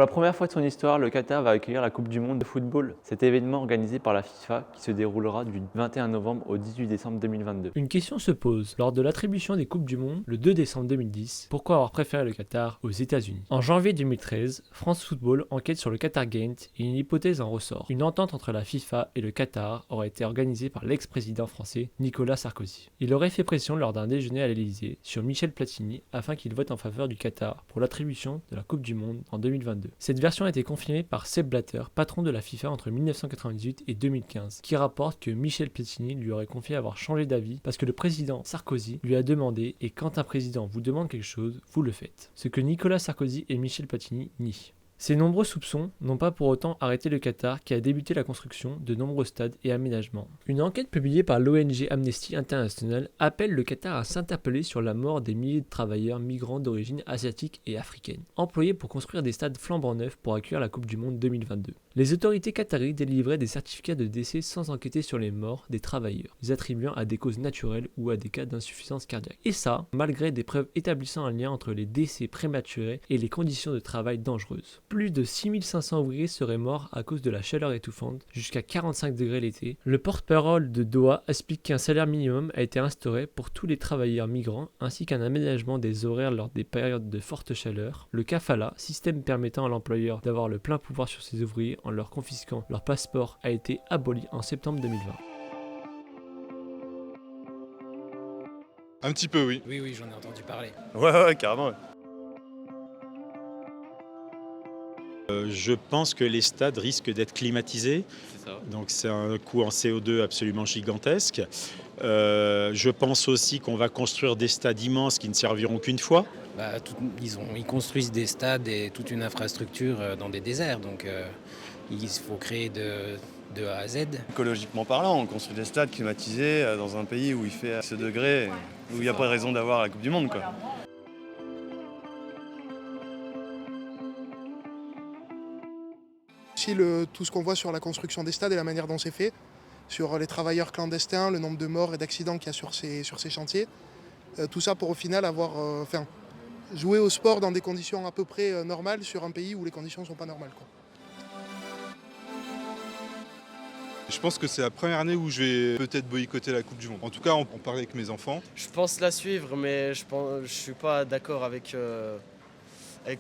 la première fois de son histoire, le Qatar va accueillir la Coupe du Monde de football. Cet événement organisé par la FIFA qui se déroulera du 21 novembre au 18 décembre 2022. Une question se pose lors de l'attribution des Coupes du Monde le 2 décembre 2010. Pourquoi avoir préféré le Qatar aux États-Unis? En janvier 2013, France Football enquête sur le Qatar Gate et une hypothèse en ressort. Une entente entre la FIFA et le Qatar aurait été organisée par l'ex-président français Nicolas Sarkozy. Il aurait fait pression lors d'un déjeuner à l'Elysée sur Michel Platini afin qu'il vote en faveur du Qatar pour l'attribution de la Coupe du Monde en 2022. Cette version a été confirmée par Sepp Blatter, patron de la FIFA entre 1998 et 2015, qui rapporte que Michel Platini lui aurait confié avoir changé d'avis parce que le président Sarkozy lui a demandé, et quand un président vous demande quelque chose, vous le faites. Ce que Nicolas Sarkozy et Michel Platini nient. Ces nombreux soupçons n'ont pas pour autant arrêté le Qatar qui a débuté la construction de nombreux stades et aménagements. Une enquête publiée par l'ONG Amnesty International appelle le Qatar à s'interpeller sur la mort des milliers de travailleurs migrants d'origine asiatique et africaine, employés pour construire des stades flambant neufs pour accueillir la Coupe du Monde 2022. Les autorités qataries délivraient des certificats de décès sans enquêter sur les morts des travailleurs, les attribuant à des causes naturelles ou à des cas d'insuffisance cardiaque. Et ça, malgré des preuves établissant un lien entre les décès prématurés et les conditions de travail dangereuses. Plus de 6500 ouvriers seraient morts à cause de la chaleur étouffante, jusqu'à 45 degrés l'été. Le porte-parole de Doha explique qu'un salaire minimum a été instauré pour tous les travailleurs migrants, ainsi qu'un aménagement des horaires lors des périodes de forte chaleur. Le kafala, système permettant à l'employeur d'avoir le plein pouvoir sur ses ouvriers en leur confisquant leur passeport, a été aboli en septembre 2020. Un petit peu, oui. Oui, j'en ai entendu parler. Ouais, carrément. Ouais. Je pense que les stades risquent d'être climatisés. C'est ça. Donc c'est un coût en CO2 absolument gigantesque. Je pense aussi qu'on va construire des stades immenses qui ne serviront qu'une fois. Ils construisent des stades et toute une infrastructure dans des déserts, donc il faut créer de A à Z. Écologiquement parlant, on construit des stades climatisés dans un pays où il fait ce degré, où il n'y a pas de raison d'avoir la Coupe du Monde, quoi. Tout ce qu'on voit sur la construction des stades et la manière dont c'est fait, sur les travailleurs clandestins, le nombre de morts et d'accidents qu'il y a sur ces chantiers, tout ça pour au final jouer au sport dans des conditions à peu près normales sur un pays où les conditions ne sont pas normales, quoi. Je pense que c'est la première année où je vais peut-être boycotter la Coupe du Monde. En tout cas, on parlait avec mes enfants. Je pense la suivre, mais je suis pas d'accord avec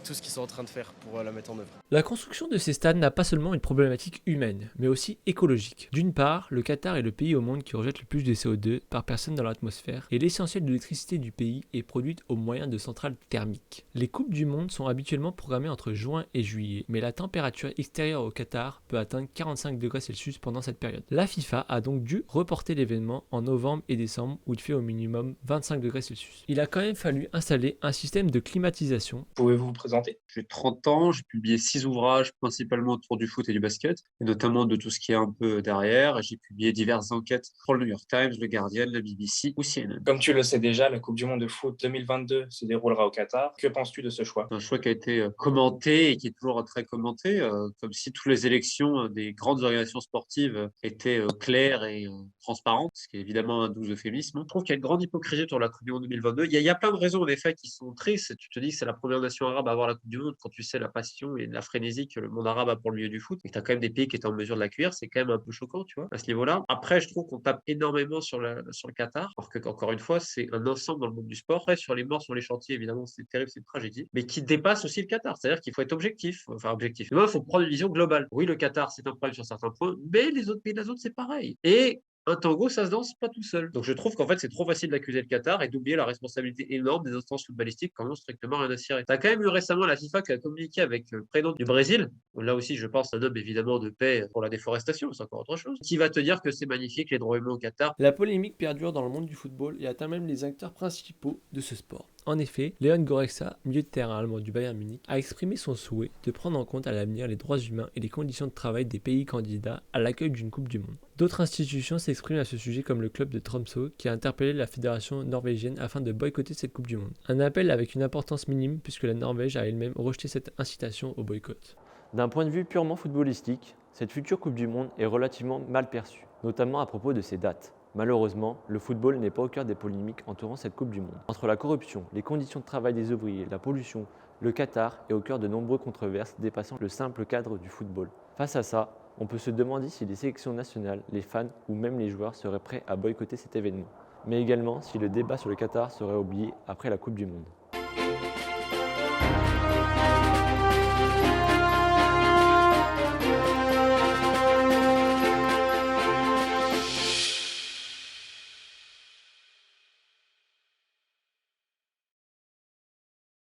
tout ce qu'ils sont en train de faire pour la mettre en œuvre. La construction de ces stades n'a pas seulement une problématique humaine, mais aussi écologique. D'une part, le Qatar est le pays au monde qui rejette le plus de CO2 par personne dans l'atmosphère, et l'essentiel de l'électricité du pays est produite au moyen de centrales thermiques. Les Coupes du Monde sont habituellement programmées entre juin et juillet, mais la température extérieure au Qatar peut atteindre 45 degrés Celsius pendant cette période. La FIFA a donc dû reporter l'événement en novembre et décembre où il fait au minimum 25 degrés Celsius. Il a quand même fallu installer un système de climatisation. Pouvez-vous vous présenter? J'ai 30 ans, j'ai publié 6 ouvrages principalement autour du foot et du basket, et notamment de tout ce qui est un peu derrière. J'ai publié diverses enquêtes pour le New York Times, le Guardian, la BBC ou CNN. Comme tu le sais déjà, la Coupe du Monde de foot 2022 se déroulera au Qatar. Que penses-tu de ce choix? Un choix qui a été commenté et qui est toujours très commenté, comme si toutes les élections des grandes organisations sportives étaient claires et transparentes, ce qui est évidemment un doux euphémisme. Je trouve qu'il y a une grande hypocrisie autour de la Coupe du Monde 2022. Il y a plein de raisons en effet qui sont tristes. Tu te dis que c'est la première nation arabe à avoir la Coupe du Monde quand tu sais la passion et la frénésie que le monde arabe a pour le milieu du foot, et que tu as quand même des pays qui étaient en mesure de l'accueillir, c'est quand même un peu choquant, tu vois, à ce niveau-là. Après, je trouve qu'on tape énormément sur le Qatar, alors que, encore une fois, c'est un ensemble dans le monde du sport. Après, sur les morts, sur les chantiers, évidemment, c'est terrible, c'est une tragédie, mais qui dépasse aussi le Qatar. C'est-à-dire qu'il faut être objectif. Il faut prendre une vision globale. Oui, le Qatar, c'est un problème sur certains points, mais les autres pays de la zone, c'est pareil. Et un tango, ça se danse pas tout seul. Donc je trouve qu'en fait, c'est trop facile d'accuser le Qatar et d'oublier la responsabilité énorme des instances footballistiques qui en ont strictement rien à cirer. T'as quand même eu récemment la FIFA qui a communiqué avec le président du Brésil, là aussi, je pense, un homme évidemment de paix pour la déforestation, c'est encore autre chose, qui va te dire que c'est magnifique les droits humains au Qatar. La polémique perdure dans le monde du football et atteint même les acteurs principaux de ce sport. En effet, Leon Goretzka, milieu de terrain allemand du Bayern Munich, a exprimé son souhait de prendre en compte à l'avenir les droits humains et les conditions de travail des pays candidats à l'accueil d'une Coupe du Monde. D'autres institutions s'expriment à ce sujet comme le club de Tromsø qui a interpellé la fédération norvégienne afin de boycotter cette Coupe du Monde. Un appel avec une importance minime puisque la Norvège a elle-même rejeté cette incitation au boycott. D'un point de vue purement footballistique, cette future Coupe du Monde est relativement mal perçue, notamment à propos de ses dates. Malheureusement, le football n'est pas au cœur des polémiques entourant cette Coupe du Monde. Entre la corruption, les conditions de travail des ouvriers, la pollution, le Qatar est au cœur de nombreuses controverses dépassant le simple cadre du football. Face à ça, on peut se demander si les sélections nationales, les fans ou même les joueurs seraient prêts à boycotter cet événement, mais également si le débat sur le Qatar serait oublié après la Coupe du Monde.